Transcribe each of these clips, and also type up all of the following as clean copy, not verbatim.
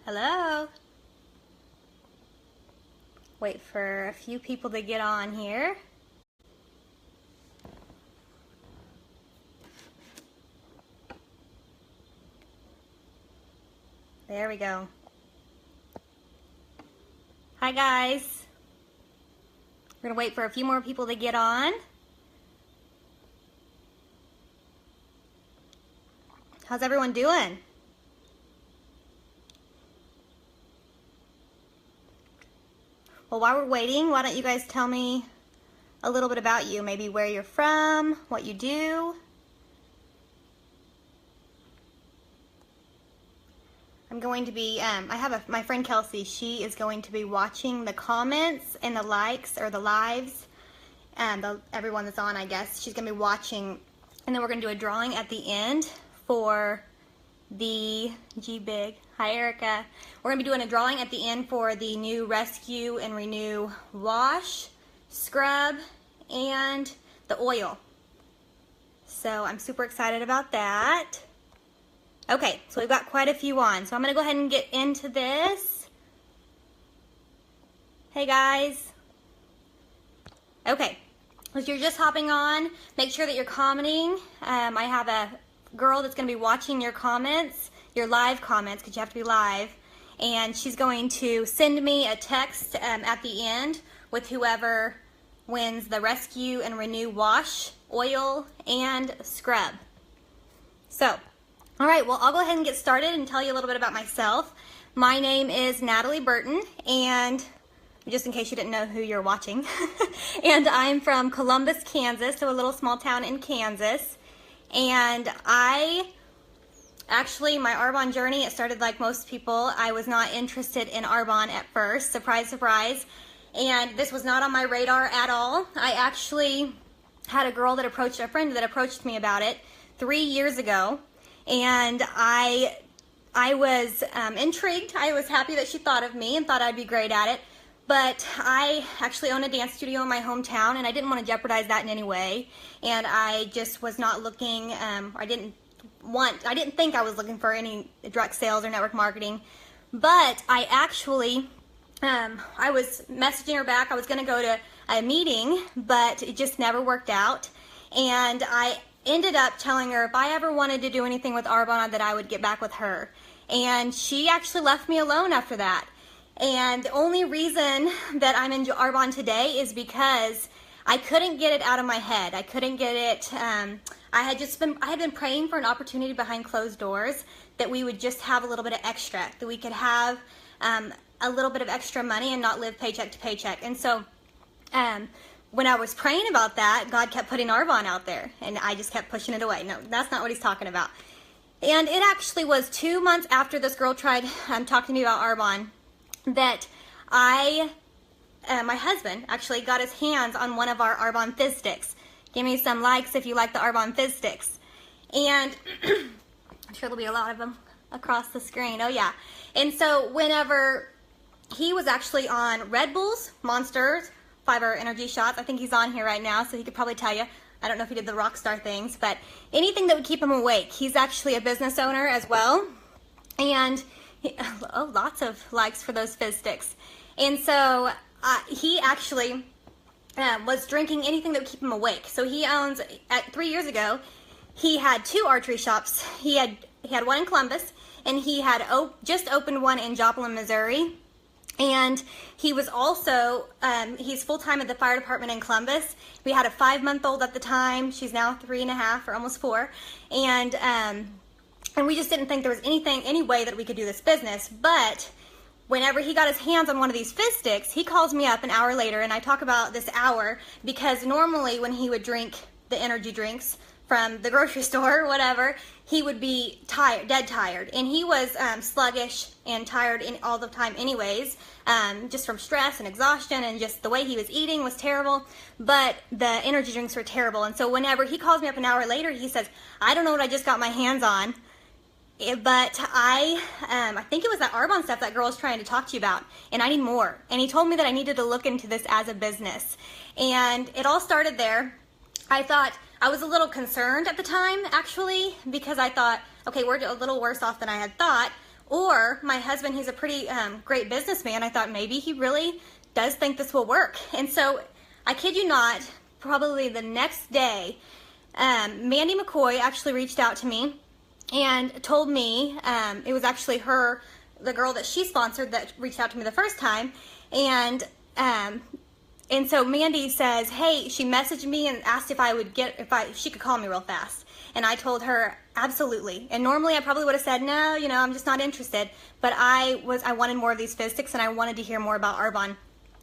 Hello. Wait for a few people to get on here. There we go. Hi guys. We're gonna wait for a few more people to get on. How's everyone doing? Well, while we're waiting, why don't you guys tell me a little bit about you? Maybe where you're from, what you do. I'm going to be, I have my friend Kelsey, she is going to be watching the comments and the likes or the lives, everyone that's on, I guess. She's going to be watching, and then we're going to do a drawing at the end for the G-Big. Hi, Erica. We're going to be doing a drawing at the end for the new Rescue and Renew wash, scrub, and the oil. So I'm super excited about that. Okay, so we've got quite a few on. So I'm going to go ahead and get into this. Hey guys. Okay, if you're just hopping on, make sure that you're commenting. I have a girl that's going to be watching your comments, your live comments, because you have to be live. And she's going to send me a text at the end with whoever wins the Rescue and Renew wash, oil, and scrub. So, all right, well, I'll go ahead and get started and tell you a little bit about myself. My name is Natalie Burton, and just in case you didn't know who you're watching, and I'm from Columbus, Kansas, so a little small town in Kansas. And my Arbonne journey, it started like most people. I was not interested in Arbonne at first, surprise, surprise. And this was not on my radar at all. I actually had a friend that approached me about it 3 years ago. And I was intrigued. I was happy that she thought of me and thought I'd be great at it. But I actually own a dance studio in my hometown, and I didn't want to jeopardize that in any way. And I just was not looking, I didn't think I was looking for any direct sales or network marketing. But I actually, I was messaging her back. I was going to go to a meeting, but it just never worked out. And I ended up telling her if I ever wanted to do anything with Arbonne that I would get back with her. And she actually left me alone after that. And the only reason that I'm in Arbonne today is because I couldn't get it out of my head. I couldn't get it, I had been praying for an opportunity behind closed doors that we would just have a little bit of extra, that we could have a little bit of extra money and not live paycheck to paycheck. And so when I was praying about that, God kept putting Arbonne out there, and I just kept pushing it away. No, that's not what he's talking about. And it actually was 2 months after this girl tried talking to me about Arbonne that my husband actually got his hands on one of our Arbonne Fizz Sticks. Give me some likes if you like the Arbonne Fizz Sticks. And I'm sure there'll be a lot of them across the screen. Oh yeah. And so whenever he was actually on Red Bulls, Monsters, 5-hour energy shots. I think he's on here right now, so he could probably tell you. I don't know if he did the rock star things, but anything that would keep him awake. He's actually a business owner as well. And lots of likes for those Fizz Sticks. And so he actually was drinking anything that would keep him awake. So he owns, 3 years ago, he had 2 archery shops. He had one in Columbus, and he had just opened one in Joplin, Missouri. And he was also, he's full-time at the fire department in Columbus. We had a 5-month-old at the time. She's now 3.5 or almost 4. And we just didn't think there was any way that we could do this business. But whenever he got his hands on one of these Fizz Sticks, he calls me up an hour later, and I talk about this hour because normally when he would drink the energy drinks from the grocery store or whatever, he would be tired, dead tired. And he was sluggish and tired all the time anyways, just from stress and exhaustion, and just the way he was eating was terrible. But the energy drinks were terrible. And so whenever he calls me up an hour later, he says, I don't know what I just got my hands on, but I think it was that Arbonne stuff that girl was trying to talk to you about, and I need more. And he told me that I needed to look into this as a business. And it all started there. I was a little concerned at the time, actually, because I thought, okay, we're a little worse off than I had thought. Or my husband, he's a pretty great businessman. I thought maybe he really does think this will work. And so I kid you not, probably the next day, Mandy McCoy actually reached out to me and told me, it was actually her, the girl that she sponsored, that reached out to me the first time. And so Mandy says, hey, she messaged me and asked if she could call me real fast. And I told her, absolutely. And normally I probably would have said, no, I'm just not interested. But I wanted more of these fizz sticks, and I wanted to hear more about Arbonne.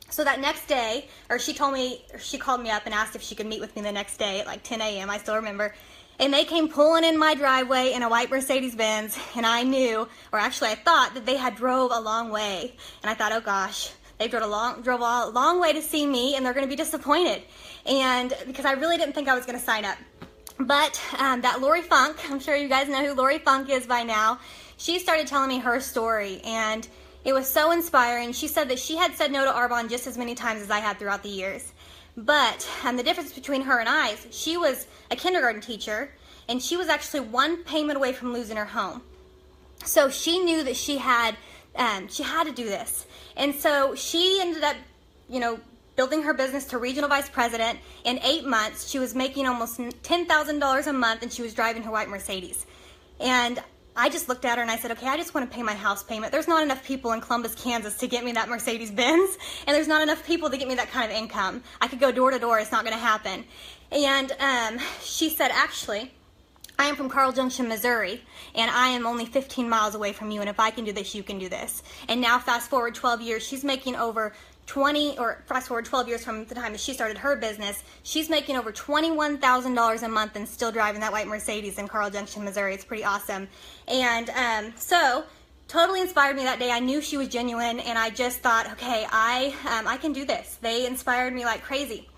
So that next day, she called me up and asked if she could meet with me the next day at like 10 a.m. I still remember. And they came pulling in my driveway in a white Mercedes-Benz, and I knew, or actually I thought, that they had drove a long way. And I thought, oh gosh, they drove a long way to see me, and they're going to be disappointed. And because I really didn't think I was going to sign up. But that Lori Funk, I'm sure you guys know who Lori Funk is by now, she started telling me her story, and it was so inspiring. She said that she had said no to Arbonne just as many times as I had throughout the years. But the difference between her and I is she was a kindergarten teacher, and she was actually one payment away from losing her home. So she knew that she had to do this. And so she ended up, building her business to regional vice president. In 8 months, she was making almost $10,000 a month, and she was driving her white Mercedes. And I just looked at her and I said, okay, I just want to pay my house payment. There's not enough people in Columbus, Kansas to get me that Mercedes-Benz, and there's not enough people to get me that kind of income. I could go door to door. It's not going to happen. And she said, actually, I am from Carl Junction, Missouri, and I am only 15 miles away from you, and if I can do this, you can do this. And now fast forward 12 years, she's making over fast forward 12 years from the time that she started her business, she's making over $21,000 a month and still driving that white Mercedes in Carl Junction, Missouri. It's pretty awesome. And so totally inspired me that day. I knew she was genuine, and I just thought, okay, I can do this. They inspired me like crazy.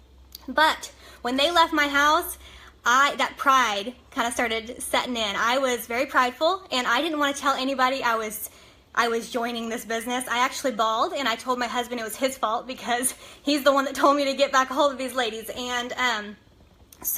But when they left my house, that pride kind of started setting in. I was very prideful, and I didn't want to tell anybody I was joining this business. I actually bawled, and I told my husband it was his fault because he's the one that told me to get back a hold of these ladies, and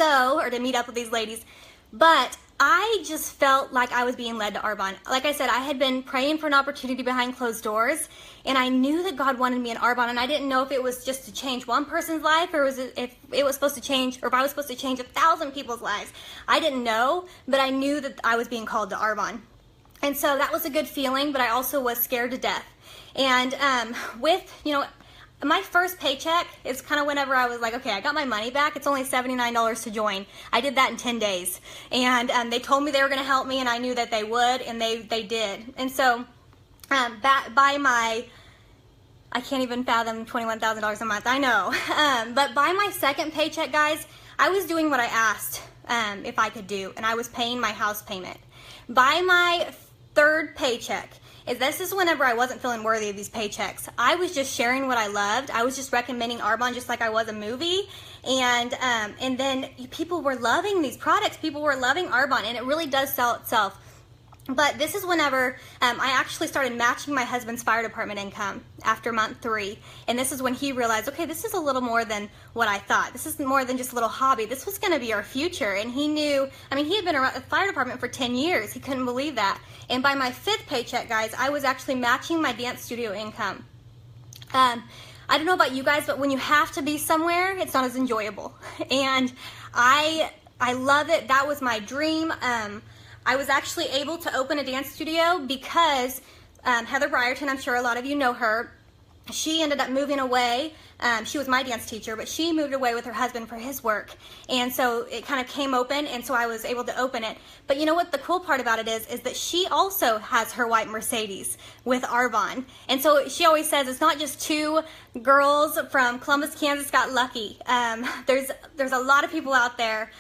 or to meet up with these ladies. But I just felt like I was being led to Arbonne. Like I said, I had been praying for an opportunity behind closed doors, and I knew that God wanted me in Arbonne, and I didn't know if it was just to change one person's life, or if I was supposed to change 1,000 people's lives. I didn't know, but I knew that I was being called to Arbonne. And so that was a good feeling, but I also was scared to death. And my first paycheck is kind of whenever I was like, okay, I got my money back. It's only $79 to join. I did that in 10 days. And they told me they were going to help me, and I knew that they would, and they did. And so I can't even fathom $21,000 a month. I know. But by my second paycheck, guys, I was doing what I asked if I could do, and I was paying my house payment. By my third paycheck, this is whenever I wasn't feeling worthy of these paychecks. I was just sharing what I loved. I was just recommending Arbonne just like I was a movie. And then people were loving these products. People were loving Arbonne, and it really does sell itself. But this is whenever I actually started matching my husband's fire department income after month 3. And this is when he realized, okay, this is a little more than what I thought. This is more than just a little hobby. This was going to be our future. And he knew, he had been around the fire department for 10 years. He couldn't believe that. And by my 5th paycheck, guys, I was actually matching my dance studio income. I don't know about you guys, but when you have to be somewhere, it's not as enjoyable. And I love it. That was my dream. I was actually able to open a dance studio because Heather Brierton, I'm sure a lot of you know her, she ended up moving away. She was my dance teacher, but she moved away with her husband for his work. And so it kind of came open, and so I was able to open it. But you know what the cool part about it is that she also has her white Mercedes with Arbonne. And so she always says it's not just 2 girls from Columbus, Kansas got lucky. There's a lot of people out there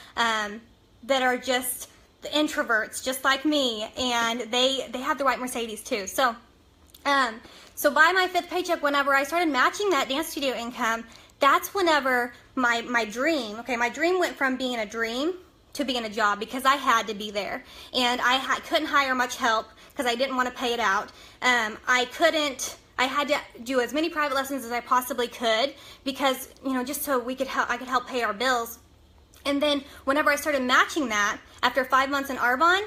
that are just the introverts, just like me, and they have the white Mercedes too. So so by my 5th paycheck, whenever I started matching that dance studio income, that's whenever my dream went from being a dream to being a job, because I had to be there, and I couldn't hire much help because I didn't want to pay it out. I had to do as many private lessons as I possibly could because just so I could help pay our bills. And then whenever I started matching that after 5 months in Arbonne,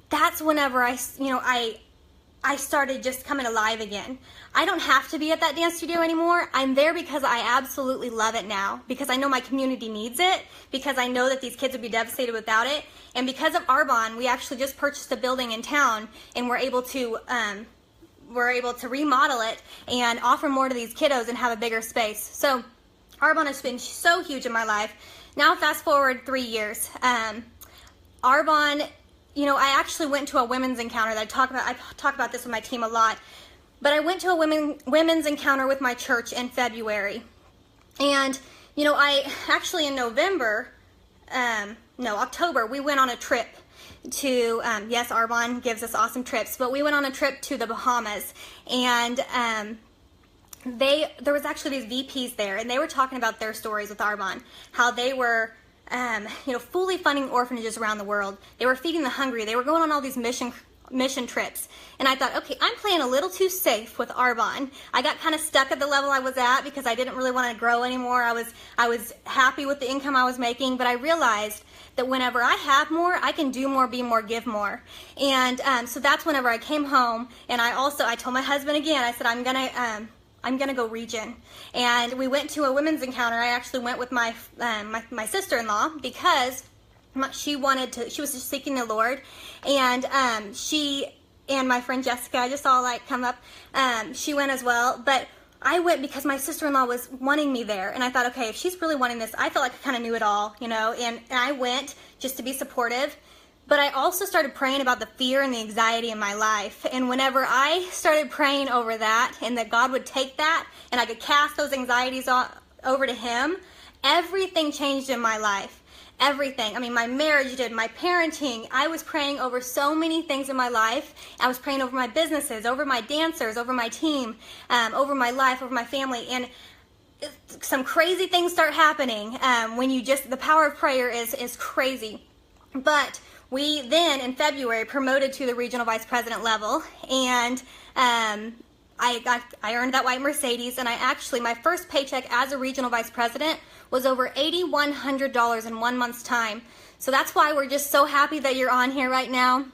that's whenever I I started just coming alive again. I don't have to be at that dance studio anymore. I'm there because I absolutely love it now, because I know my community needs it, because I know that these kids would be devastated without it, and because of Arbonne, we actually just purchased a building in town, and we're able to remodel it and offer more to these kiddos and have a bigger space. So Arbonne has been so huge in my life. Now fast forward 3 years. Arbonne, you know, I actually went to a women's encounter that I talk about this with my team a lot, but I went to a women's encounter with my church in February. And, you know, I actually in October, we went on a trip to, yes, Arbonne gives us awesome trips, but we went on a trip to the Bahamas, and there was actually these VPs there, and they were talking about their stories with Arbonne, how they were fully funding orphanages around the world. They were feeding the hungry. They were going on all these mission trips. And I thought, okay, I'm playing a little too safe with Arbonne. I got kind of stuck at the level I was at because I didn't really want to grow anymore. I was happy with the income I was making, but I realized that whenever I have more, I can do more, be more, give more. And so that's whenever I came home, and I told my husband again, I said, I'm gonna go region. And we went to a women's encounter. I actually went with my sister-in-law because she was just seeking the Lord, and she and my friend Jessica, I just saw like come up, she went as well, but I went because my sister-in-law was wanting me there, and I thought, okay, if she's really wanting this, I felt like I kind of knew it all, you know, and I went just to be supportive. But I also started praying about the fear and the anxiety in my life. And whenever I started praying over that, and that God would take that and I could cast those anxieties over to Him, everything changed in my life. Everything. I mean, my marriage did, my parenting. I was praying over so many things in my life. I was praying over my businesses, over my dancers, over my team, over my life, over my family. And some crazy things start happening when the power of prayer is crazy. But we then, in February, promoted to the regional vice president level, and I earned that white Mercedes, and my first paycheck as a regional vice president was over $8,100 in 1 month's time. So that's why we're just so happy that you're on here right now.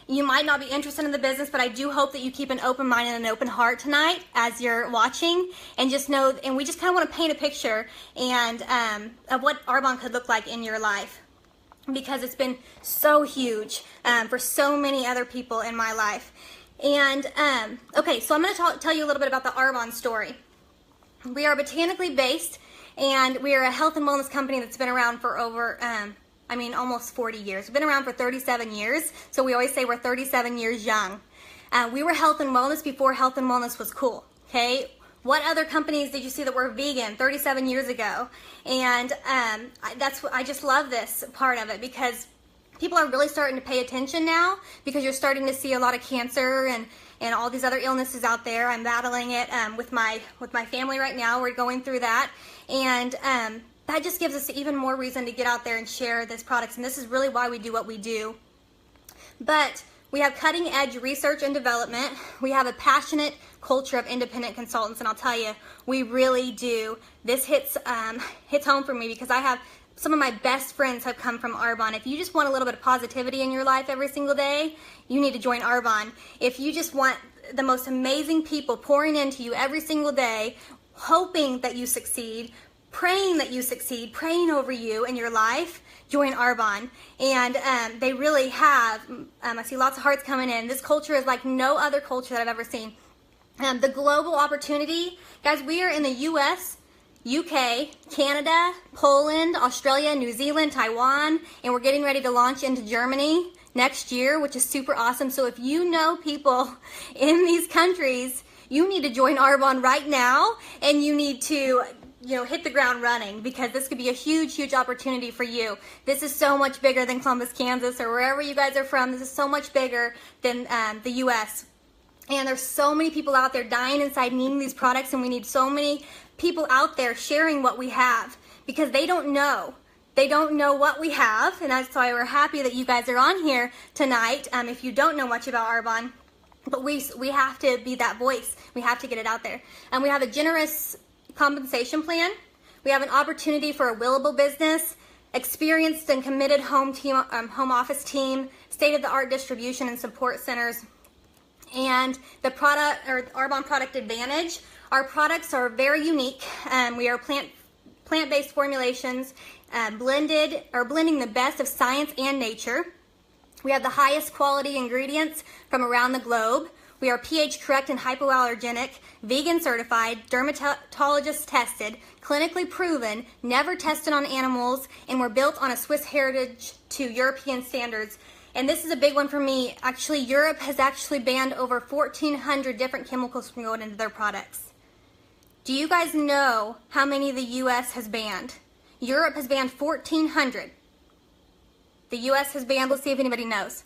You might not be interested in the business, but I do hope that you keep an open mind and an open heart tonight as you're watching, and just know, and we just kind of want to paint a picture of what Arbonne could look like in your life, because it's been so huge for so many other people in my life. And okay, so I'm going to tell you a little bit about the Arbonne story. We are botanically based, and we are a health and wellness company that's been around for over almost 40 years. We've been around for 37 years, so we always say we're 37 years young. We were health and wellness before health and wellness was cool, okay? What other companies did you see that were vegan 37 years ago? And I just love this part of it, because people are really starting to pay attention now, because you're starting to see a lot of cancer and all these other illnesses out there. I'm battling it with my family right now. We're going through that, and that just gives us even more reason to get out there and share these products. And this is really why we do what we do. But we have cutting edge research and development. We have a passionate culture of independent consultants, and I'll tell you, we really do. This hits home for me, because I have some of my best friends have come from Arbonne. If you just want a little bit of positivity in your life every single day, you need to join Arbonne. If you just want the most amazing people pouring into you every single day, hoping that you succeed, praying that you succeed, praying over you in your life, join Arbonne. And they really have, I see lots of hearts coming in. This culture is like no other culture that I've ever seen. The global opportunity, guys, we are in the US, UK, Canada, Poland, Australia, New Zealand, Taiwan, and we're getting ready to launch into Germany next year, which is super awesome. So if you know people in these countries, you need to join Arbonne right now, and you need to hit the ground running, because this could be a huge, huge opportunity for you. This is so much bigger than Columbus, Kansas, or wherever you guys are from. This is so much bigger than the US. And there's so many people out there dying inside needing these products, and we need so many people out there sharing what we have, because they don't know. They don't know what we have, and that's why we're happy that you guys are on here tonight. If you don't know much about Arbonne, but we have to be that voice. We have to get it out there. And we have a generous compensation plan. We have an opportunity for a willable business, experienced and committed home office team, state-of-the-art distribution and support centers. And the product, or Arbonne Product Advantage, our products are very unique. We are plant-based formulations, blending the best of science and nature. We have the highest quality ingredients from around the globe. We are pH correct and hypoallergenic, vegan certified, dermatologist tested, clinically proven, never tested on animals, and we're built on a Swiss heritage to European standards. And this is a big one for me. Actually, Europe has actually banned over 1,400 different chemicals from going into their products. Do you guys know how many the US has banned? Europe has banned 1,400. The US has banned, let's see if anybody knows.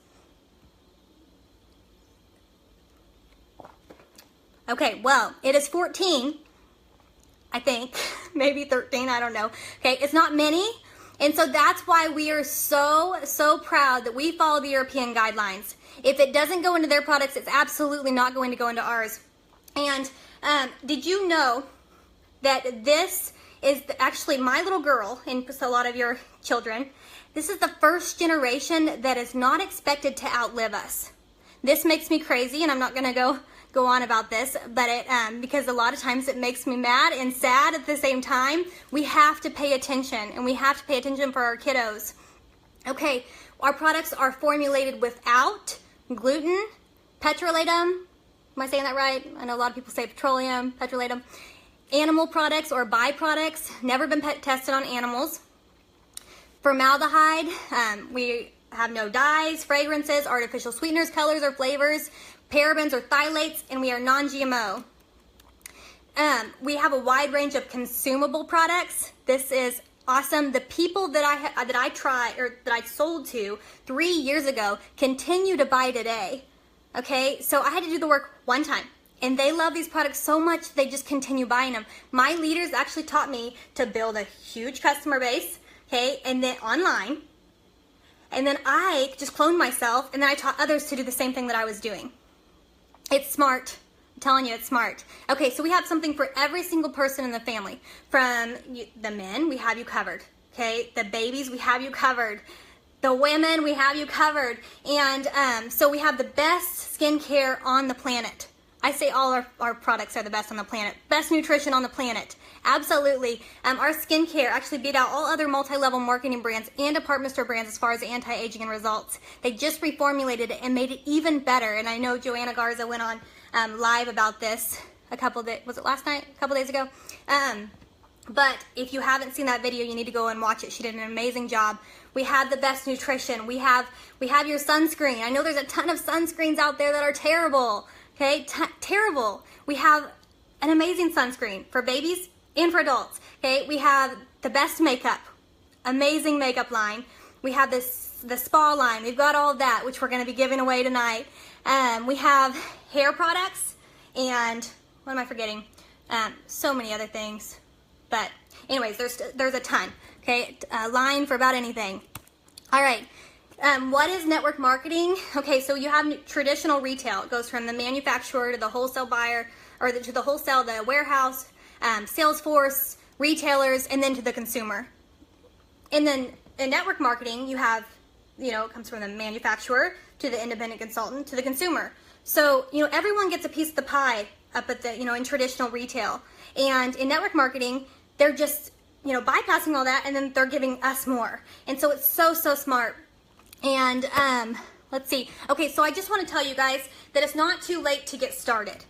Okay, well, it is 14, I think, maybe 13, I don't know. Okay, it's not many, and so that's why we are so proud that we follow the European guidelines. If it doesn't go into their products, it's absolutely not going to go into ours. And did you know that this is actually my little girl, and a lot of your children, this is the first generation that is not expected to outlive us. This makes me crazy, and I'm not going to go on about this, but because a lot of times it makes me mad and sad at the same time. We have to pay attention, and we have to pay attention for our kiddos. Okay, our products are formulated without gluten, petrolatum, am I saying that right? I know a lot of people say petroleum, petrolatum, animal products or byproducts, never been tested on animals. Formaldehyde, we have no dyes, fragrances, artificial sweeteners, colors, or flavors, parabens or phthalates, and we are non-GMO. We have a wide range of consumable products. This is awesome. The people that I sold to 3 years ago continue to buy today. Okay, so I had to do the work one time, and they love these products so much they just continue buying them. My leaders actually taught me to build a huge customer base, okay, and then online. And then I just cloned myself, and then I taught others to do the same thing that I was doing. It's smart. I'm telling you, it's smart. Okay, so we have something for every single person in the family. From the men, we have you covered. Okay, the babies, we have you covered. The women, we have you covered. And so we have the best skincare on the planet. I say all our products are the best on the planet. Best nutrition on the planet. Absolutely. Our skincare actually beat out all other multi-level marketing brands and department store brands as far as anti-aging and results. They just reformulated it and made it even better. And I know Joanna Garza went on live about this a couple days, was it last night? A couple days ago? But if you haven't seen that video, you need to go and watch it. She did an amazing job. We have the best nutrition. We have your sunscreen. I know there's a ton of sunscreens out there that are terrible. Okay, terrible. We have an amazing sunscreen for babies and for adults. Okay, we have the best makeup, amazing makeup line. We have the spa line. We've got all of that, which we're going to be giving away tonight. We have hair products, and what am I forgetting? So many other things. But anyways, there's a ton. Okay, a line for about anything. All right. What is network marketing? Okay, so you have traditional retail. It goes from the manufacturer to the wholesale buyer, or to the wholesale, the warehouse, Salesforce, retailers, and then to the consumer. And then in network marketing, you have, it comes from the manufacturer to the independent consultant to the consumer. So, everyone gets a piece of the pie up at the, in traditional retail. And in network marketing, they're just, bypassing all that, and then they're giving us more. And so it's so smart. And let's see. Okay, so I just want to tell you guys that it's not too late to get started.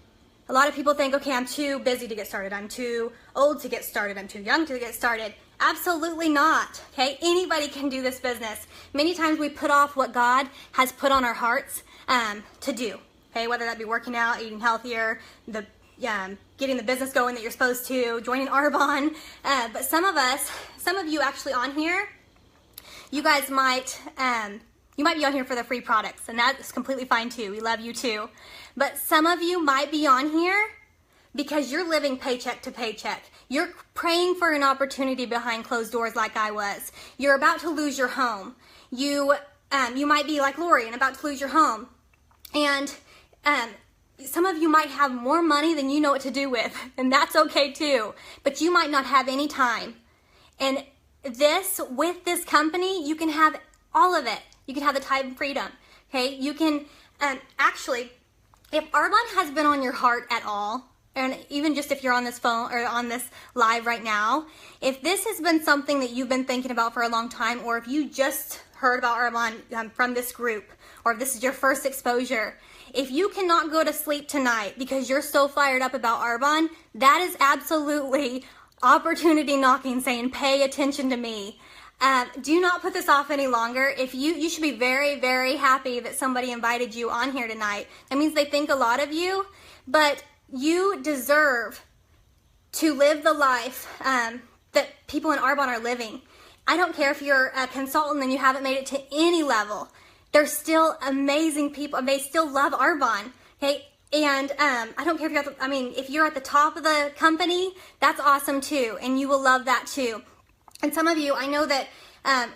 A lot of people think, okay, I'm too busy to get started. I'm too old to get started. I'm too young to get started. Absolutely not. Okay, anybody can do this business. Many times we put off what God has put on our hearts to do. Okay, whether that be working out, eating healthier, getting the business going that you're supposed to, joining Arbonne. But some of you actually on here, you guys might be on here for the free products, and that's completely fine too. We love you too. But some of you might be on here because you're living paycheck to paycheck. You're praying for an opportunity behind closed doors like I was. You're about to lose your home. You might be like Lori and about to lose your home. And some of you might have more money than you know what to do with, and that's okay too. But you might not have any time. And with this company, you can have all of it. You can have the time freedom. Okay, you can actually, If Arbonne has been on your heart at all, and even just if you're on this phone or on this live right now, if this has been something that you've been thinking about for a long time, or if you just heard about Arbonne from this group, or if this is your first exposure, if you cannot go to sleep tonight because you're so fired up about Arbonne, that is absolutely opportunity knocking, saying, pay attention to me. Do not put this off any longer. If you should be very, very happy that somebody invited you on here tonight. That means they think a lot of you, but you deserve to live the life that people in Arbonne are living. I don't care if you're a consultant and you haven't made it to any level. They're still amazing people. They still love Arbonne. Okay. And I don't care if if you're at the top of the company, that's awesome too. And you will love that too. And some of you, I know that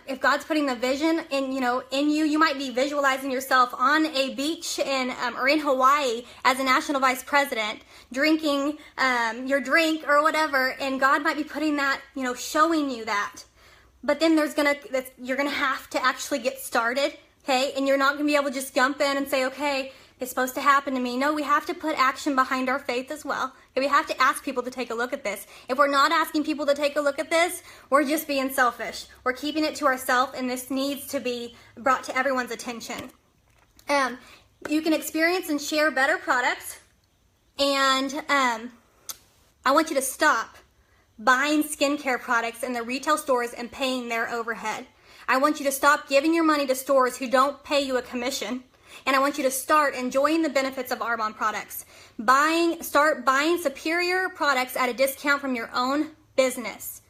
if God's putting the vision in you, you might be visualizing yourself on a beach or in Hawaii as a national vice president, drinking your drink or whatever, and God might be putting that, showing you that. But then you're gonna have to actually get started, okay? And you're not gonna be able to just jump in and say, okay, it's supposed to happen to me. No, we have to put action behind our faith as well. We have to ask people to take a look at this. If we're not asking people to take a look at this, we're just being selfish. We're keeping it to ourselves, and this needs to be brought to everyone's attention. You can experience and share better products, and I want you to stop buying skincare products in the retail stores and paying their overhead. I want you to stop giving your money to stores who don't pay you a commission. And I want you to start enjoying the benefits of Arbonne products. Start buying superior products at a discount from your own business.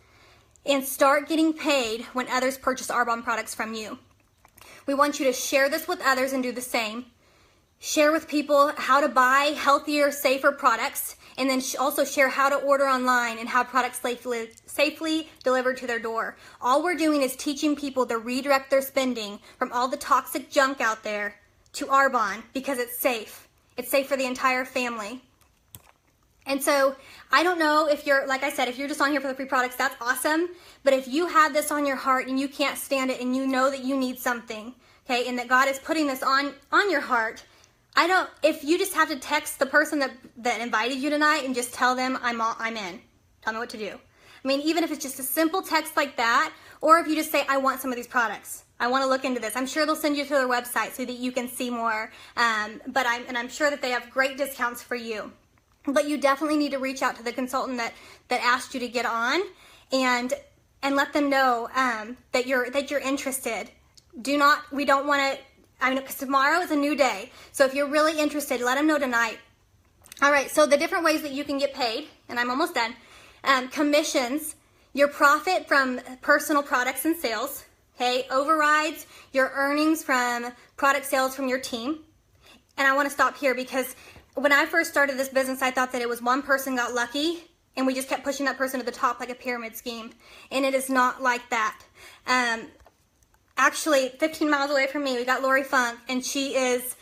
And start getting paid when others purchase Arbonne products from you. We want you to share this with others and do the same. Share with people how to buy healthier, safer products. And then also share how to order online and how products safely delivered to their door. All we're doing is teaching people to redirect their spending from all the toxic junk out there to Arbonne, because it's safe. It's safe for the entire family. And so I don't know if you're, like I said, if you're just on here for the free products, that's awesome. But if you have this on your heart and you can't stand it and you know that you need something, okay, and that God is putting this on your heart, if you just have to text the person that invited you tonight and just tell them I'm in. Tell me what to do. Even if it's just a simple text like that, or if you just say, I want some of these products. I want to look into this. I'm sure they'll send you to their website so that you can see more. But I'm sure that they have great discounts for you. But you definitely need to reach out to the consultant that asked you to get on, and let them know that you're interested. We don't want to. Because tomorrow is a new day. So if you're really interested, let them know tonight. All right. So the different ways that you can get paid, and I'm almost done. Commissions, your profit from personal products and sales. Okay, overrides your earnings from product sales from your team. And I want to stop here because when I first started this business, I thought that it was one person got lucky and we just kept pushing that person to the top like a pyramid scheme. And it is not like that. Actually, 15 miles away from me, we got Lori Funk, and she is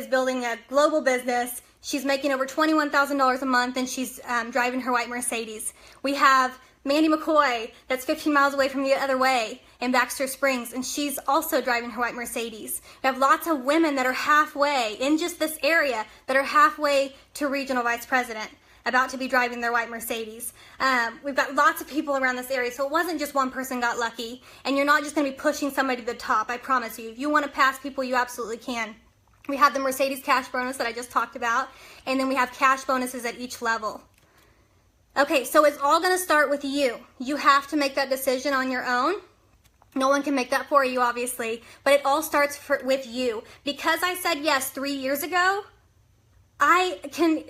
building a global business. She's making over $21,000 a month, and she's driving her white Mercedes. We have Mandy McCoy, that's 15 miles away from the other way in Baxter Springs, and she's also driving her white Mercedes. We have lots of women that are halfway, in just this area, that are halfway to regional vice president, about to be driving their white Mercedes. We've got lots of people around this area, so it wasn't just one person got lucky, and you're not just going to be pushing somebody to the top, I promise you. If you want to pass people, you absolutely can. We have the Mercedes cash bonus that I just talked about, and then we have cash bonuses at each level. Okay, so it's all going to start with you. You have to make that decision on your own. No one can make that for you, obviously, but it all starts with you. Because I said yes 3 years ago, I can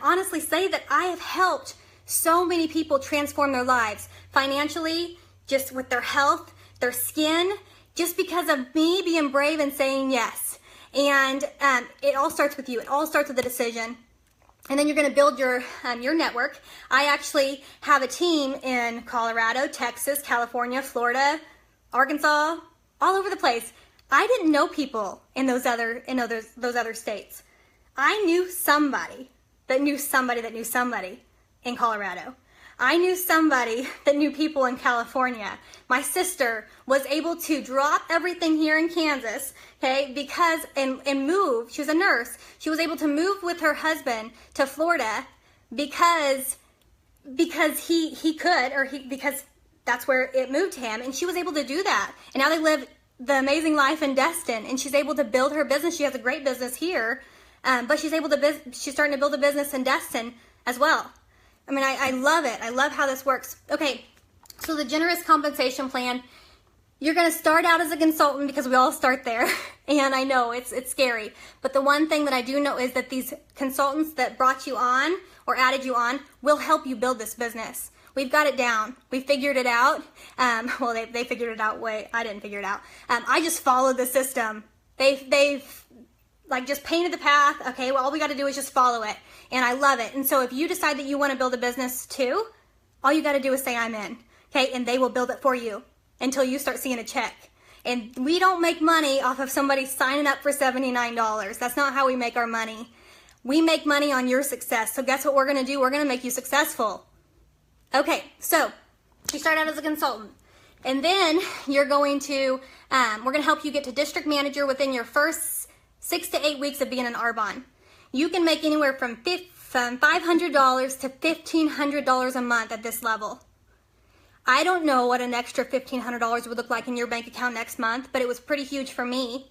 honestly say that I have helped so many people transform their lives financially, just with their health, their skin, just because of me being brave and saying yes. And it all starts with you. It all starts with a decision. And then you're going to build your network. I actually have a team in Colorado, Texas, California, Florida, Arkansas, all over the place. I didn't know people in those other states. I knew somebody that knew somebody that knew somebody in Colorado. I knew somebody that knew people in California. My sister was able to drop everything here in Kansas, okay, because, and move. She was a nurse. She was able to move with her husband to Florida because he could, because that's where it moved him, and she was able to do that. And now they live the amazing life in Destin, and she's able to build her business. She has a great business here, but she's starting to build a business in Destin as well. I mean, I love it. I love how this works. Okay, so the generous compensation plan, you're going to start out as a consultant because we all start there. And I know it's scary. But the one thing that I do know is that these consultants that brought you on or added you on will help you build this business. We've got it down. We figured it out. Well, they figured it out. I didn't figure it out. I just followed the system. They've like just painted the path. Okay, well, all we got to do is just follow it. And I love it. And so if you decide that you want to build a business too, all you got to do is say I'm in. Okay, and they will build it for you until you start seeing a check. And we don't make money off of somebody signing up for $79. That's not how we make our money. We make money on your success. So guess what we're going to do? We're going to make you successful. Okay, so you start out as a consultant. And then you're going to, we're going to help you get to district manager within your first 6 to 8 weeks of being an Arbonne. You can make anywhere from $500 to $1,500 a month at this level. I don't know what an extra $1,500 would look like in your bank account next month, but it was pretty huge for me.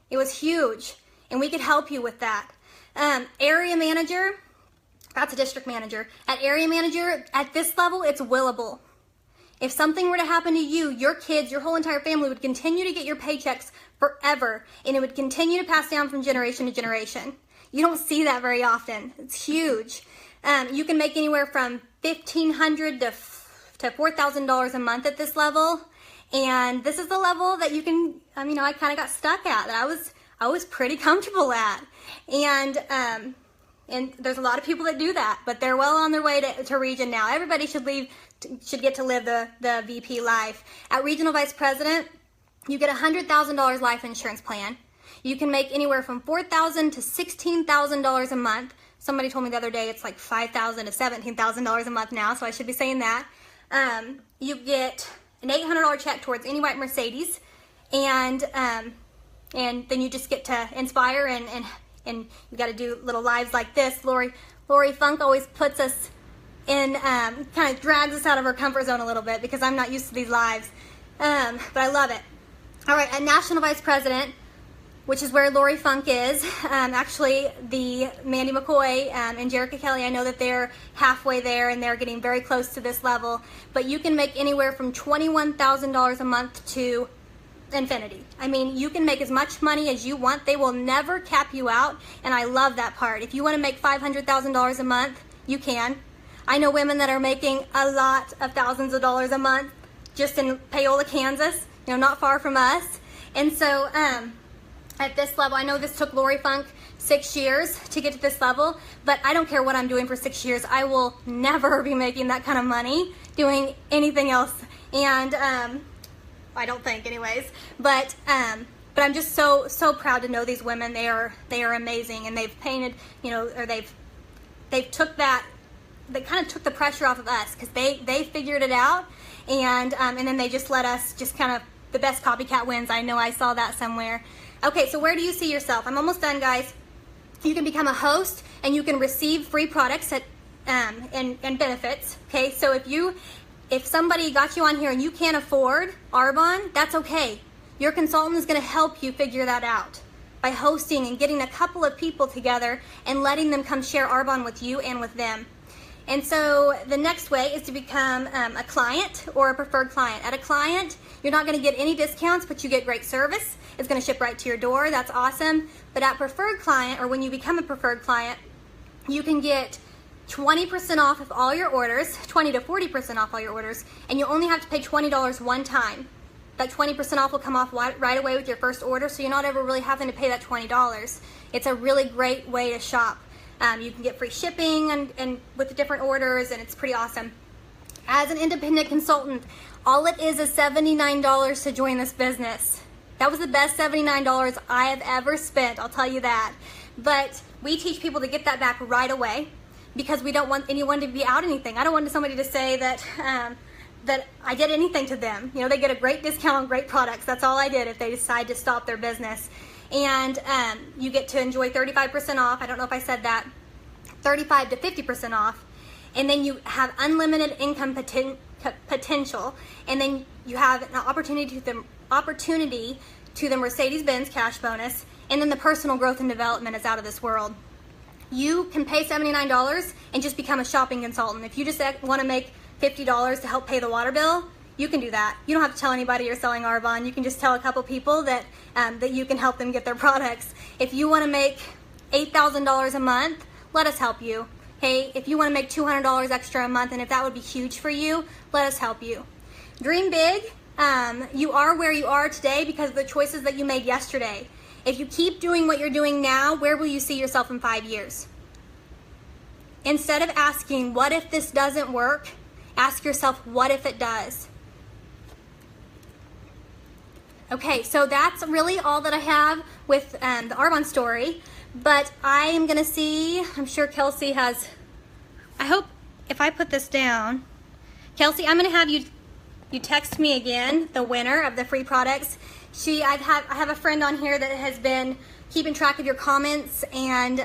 It was huge, and we could help you with that. Area manager, that's a district manager. At area manager, at this level, it's willable. If something were to happen to you, your kids, your whole entire family would continue to get your paychecks forever, and it would continue to pass down from generation to generation. You don't see that very often. It's huge. You can make anywhere from $1,500 to $4,000 a month at this level, and this is the level that you can. I kind of got stuck at that. I was pretty comfortable at, and there's a lot of people that do that, but they're well on their way to region now. Everybody should get to live the VP life. At regional vice president, you get a $100,000 life insurance plan. You can make anywhere from $4,000 to $16,000 a month. Somebody told me the other day it's like $5,000 to $17,000 a month now, so I should be saying that. You get an $800 check towards any white Mercedes, and then you just get to inspire and you got to do little lives like this. Lori Funk always puts us in, kind of drags us out of our comfort zone a little bit because I'm not used to these lives, but I love it. All right, at national vice president, which is where Lori Funk is. Actually, the Mandy McCoy and Jerica Kelly, I know that they're halfway there and they're getting very close to this level. But you can make anywhere from $21,000 a month to infinity. I mean, you can make as much money as you want. They will never cap you out, and I love that part. If you want to make $500,000 a month, you can. I know women that are making a lot of thousands of dollars a month just in Paola, Kansas, not far from us. And so, at this level, I know this took Lori Funk 6 years to get to this level, but I don't care what I'm doing for 6 years. I will never be making that kind of money doing anything else, and I don't think, anyways. But I'm just so proud to know these women. They are amazing, and they've painted, or they kind of took the pressure off of us because they figured it out, and then they just let us just kind of, the best copycat wins. I know I saw that somewhere. Okay, so where do you see yourself? I'm almost done, guys. You can become a host, and you can receive free products and benefits. Okay, so if somebody got you on here and you can't afford Arbonne, that's okay. Your consultant is going to help you figure that out by hosting and getting a couple of people together and letting them come share Arbonne with you and with them. And so the next way is to become a client or a preferred client. At a client, you're not going to get any discounts, but you get great service. It's going to ship right to your door. That's awesome. But at preferred client, or when you become a preferred client, you can get 20% off of all your orders, 20 to 40% off all your orders, and you only have to pay $20 one time. That 20% off will come off right away with your first order, so you're not ever really having to pay that $20. It's a really great way to shop. You can get free shipping and with the different orders, and it's pretty awesome. As an independent consultant, all it is $79 to join this business. That was the best $79 I have ever spent, I'll tell you that. But we teach people to get that back right away. because we don't want anyone to be out anything. I don't want somebody to say that that I did anything to them. You know, they get a great discount on great products. That's all I did if they decide to stop their business. And you get to enjoy 35% off. I don't know if I said that. 35 to 50% off. And then you have unlimited income potential. And then you have an opportunity to the Mercedes-Benz cash bonus. And then the personal growth and development is out of this world. You can pay $79 and just become a shopping consultant. If you just want to make $50 to help pay the water bill, you can do that. You don't have to tell anybody you're selling Arbonne. You can just tell a couple people that that you can help them get their products. If you want to make $8,000 a month, let us help you. Okay? If you want to make $200 extra a month, and if that would be huge for you, let us help you. Dream big. You are where you are today because of the choices that you made yesterday. If you keep doing what you're doing now, where will you see yourself in 5 years? Instead of asking, what if this doesn't work? Ask yourself, what if it does? Okay, so that's really all that I have with the Arbonne story. But I am going to see, I'm sure Kelsey has, I hope if I put this down, Kelsey, I'm going to have you text me again, the winner of the free products. I have a friend on here that has been keeping track of your comments and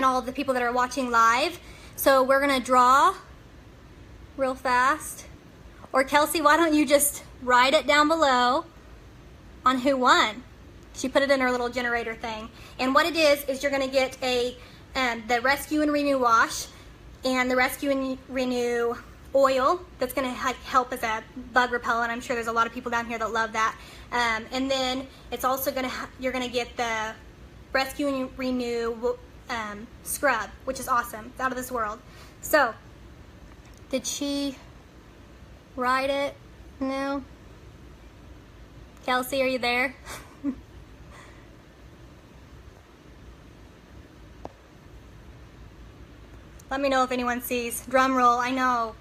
all of the people that are watching live. So we're going to draw real fast. Or Kelsey, why don't you just write it down below on who won? She put it in her little generator thing. And what it is you're going to get the Rescue and Renew wash and the Rescue and Renew oil that's going to help as a bug repellent. I'm sure there's a lot of people down here that love that. And then it's also going to you're going to get the Rescue and Renew scrub, which is awesome. It's out of this world. So, did she write it? No? Kelsey, are you there? Let me know if anyone sees. Drum roll, I know.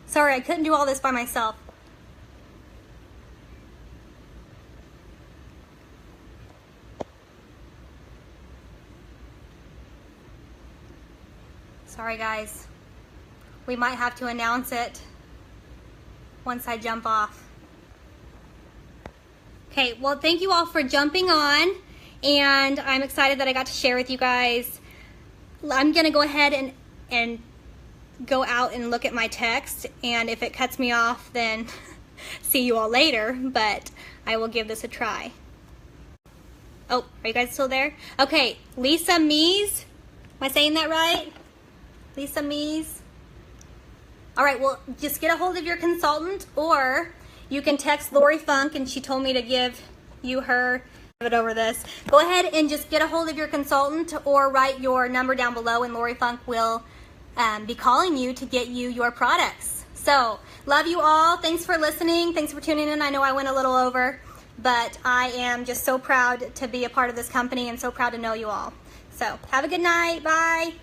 Sorry, I couldn't do all this by myself. Sorry, guys. We might have to announce it once I jump off. Okay, well, thank you all for jumping on, and I'm excited that I got to share with you guys. I'm gonna go ahead and go out and look at my text, and if it cuts me off, then see you all later, but I will give this a try. Oh, are you guys still there? Okay, Lisa Mees, am I saying that right? Lisa Mees. All right, well, just get a hold of your consultant, or you can text Lori Funk, and she told me to give you her it over this. Go ahead and just get a hold of your consultant or write your number down below, and Lori Funk will be calling you to get you your products. So, love you all. Thanks for listening. Thanks for tuning in. I know I went a little over, but I am just so proud to be a part of this company and so proud to know you all. So, have a good night. Bye.